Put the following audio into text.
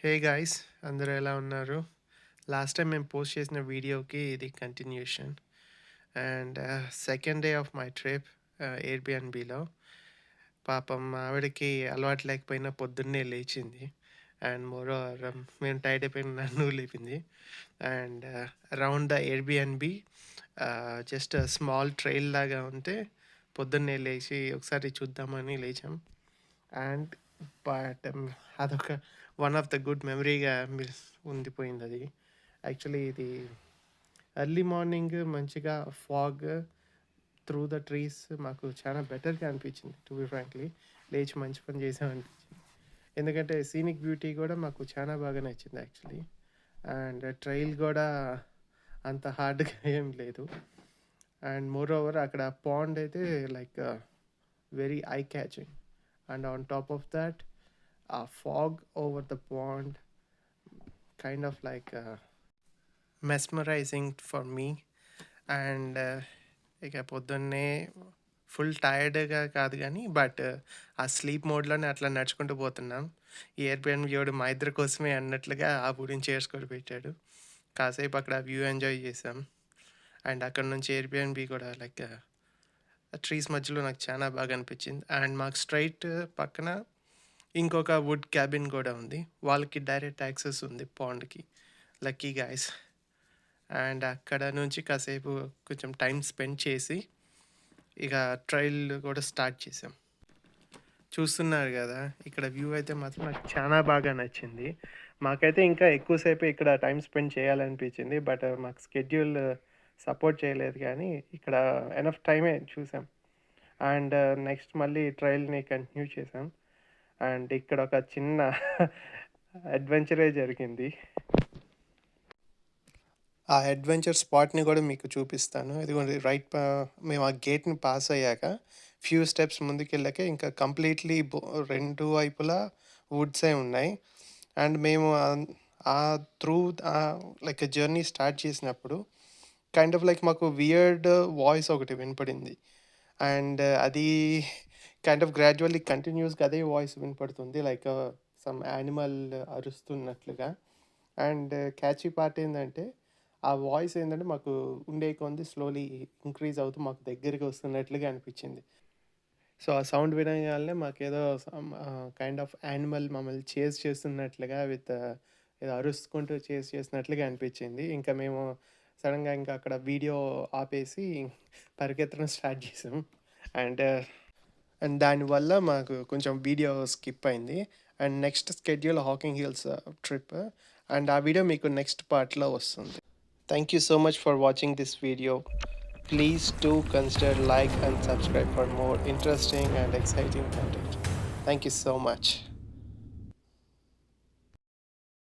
Hey guys, అందరూ ఎలా ఉన్నారు? లాస్ట్ టైం మేము పోస్ట్ చేసిన వీడియోకి ఇది continuation. And second day of my trip ఎయిర్బిఎన్బిలో. పాపం ఆవిడకి అలవాటు లేకపోయినా పొద్దున్నే లేచింది. అండ్ మోరోవర్ మేము టైట్ అయిపోయిన నన్ను లేపింది. And around the Airbnb just small trail లాగా ఉంటే పొద్దున్నే లేచి ఒకసారి చూద్దామని లేచాం. అండ్ బట్ అదొక వన్ ఆఫ్ ద గుడ్ మెమరీగా ఉండిపోయింది అది. యాక్చువల్లీ ఇది ఎర్లీ మార్నింగ్ మంచిగా ఫాగ్ త్రూ ద ట్రీస్ మాకు చాలా బెటర్గా అనిపించింది. టు బి ఫ్రాంక్లీ లేచి మంచి పని చేసామనిపించింది. ఎందుకంటే సీనిక్ బ్యూటీ కూడా మాకు చాలా బాగా నచ్చింది యాక్చువల్లీ. అండ్ ట్రైల్ కూడా అంత హార్డ్గా ఏం లేదు. అండ్ మోర్ ఓవర్ అక్కడ పాండ్ అయితే like very I catching. And on top of that fog over the pond kind of like mesmerizing for me. And ఇక పొద్దున్నే ఫుల్ టైర్డ్గా కాదు కానీ బట్ ఆ స్లీప్ మోడ్లోనే అట్లా నడుచుకుంటూ పోతున్నాం. ఈ ఎయిర్బిఎన్ వ్యూడు మా ఇద్దరి కోసమే అన్నట్లుగా ఆ వుడెన్ చైర్స్ కూడా పెట్టాడు. కాసేపు అక్కడ వ్యూ ఎంజాయ్ చేసాం. అండ్ అక్కడ నుంచి ఎయిర్బిఎన్బి కూడా లైక్ ట్రీస్ మధ్యలో నాకు చాలా బాగా అనిపించింది. అండ్ మాకు స్ట్రైట్ పక్కన ఇంకొక వుడ్ క్యాబిన్ కూడా ఉంది. వాళ్ళకి డైరెక్ట్ యాక్సెస్ ఉంది పాండ్కి. Lucky guys. అండ్ అక్కడ నుంచి కాసేపు కొంచెం టైం స్పెండ్ చేసి ఇక ట్రైల్ కూడా స్టార్ట్ చేసాం. చూస్తున్నారు కదా, ఇక్కడ వ్యూ అయితే మాత్రం నాకు చాలా బాగా నచ్చింది. మాకైతే ఇంకా ఎక్కువసేపు ఇక్కడ టైం స్పెండ్ చేయాలనిపించింది. బట్ మాకు స్కెడ్యూల్ సపోర్ట్ చేయలేదు కానీ ఇక్కడ ఎనఫ్ టైమే చూసాం. అండ్ నెక్స్ట్ మళ్ళీ ట్రైల్ని కంటిన్యూ చేసాం. అండ్ ఇక్కడ ఒక చిన్న అడ్వెంచరే జరిగింది. ఆ అడ్వెంచర్ స్పాట్ని కూడా మీకు చూపిస్తాను. ఇదిగోండి రైట్ మేము ఆ గేట్ని పాస్ అయ్యాక ఫ్యూ స్టెప్స్ ముందుకెళ్ళాక ఇంకా కంప్లీట్లీ రెండు వైపులా వుడ్సే ఉన్నాయి. అండ్ మేము ఆ త్రూ లైక్ జర్నీ స్టార్ట్ చేసినప్పుడు కైండ్ ఆఫ్ లైక్ మాకు వియర్డ్ వాయిస్ ఒకటి వినపడింది. అండ్ అది కైండ్ ఆఫ్ గ్రాడ్యువల్లీ కంటిన్యూస్గా అదే వాయిస్ వినపడుతుంది, లైక్ సమ్ యానిమల్ అరుస్తున్నట్లుగా. అండ్ క్యాచీ పార్ట్ ఏంటంటే ఆ వాయిస్ ఏంటంటే మాకు ఉండే కొంది స్లోలీ ఇంక్రీజ్ అవుతూ మాకు దగ్గరికి వస్తున్నట్లుగా అనిపించింది. సో ఆ సౌండ్ వినగానే మాకేదో కైండ్ ఆఫ్ యానిమల్ మమ్మల్ని చేజ్ చేస్తున్నట్లుగా విత్ ఏదో అరుచుకుంటూ చేజ్ చేసినట్లుగా అనిపించింది. ఇంకా మేము సడన్గా ఇంకా అక్కడ వీడియో ఆపేసి పరిగెత్తడం స్టార్ట్ చేసాం. అండ్ అండ్ దానివల్ల మాకు కొంచెం వీడియో స్కిప్ అయింది. And next schedule Hawking hills trip. And ఆ వీడియో మీకు నెక్స్ట్ పార్ట్లో వస్తుంది. Thank you so much for watching this video. Please do consider like and subscribe for more interesting and exciting content. Thank you so much.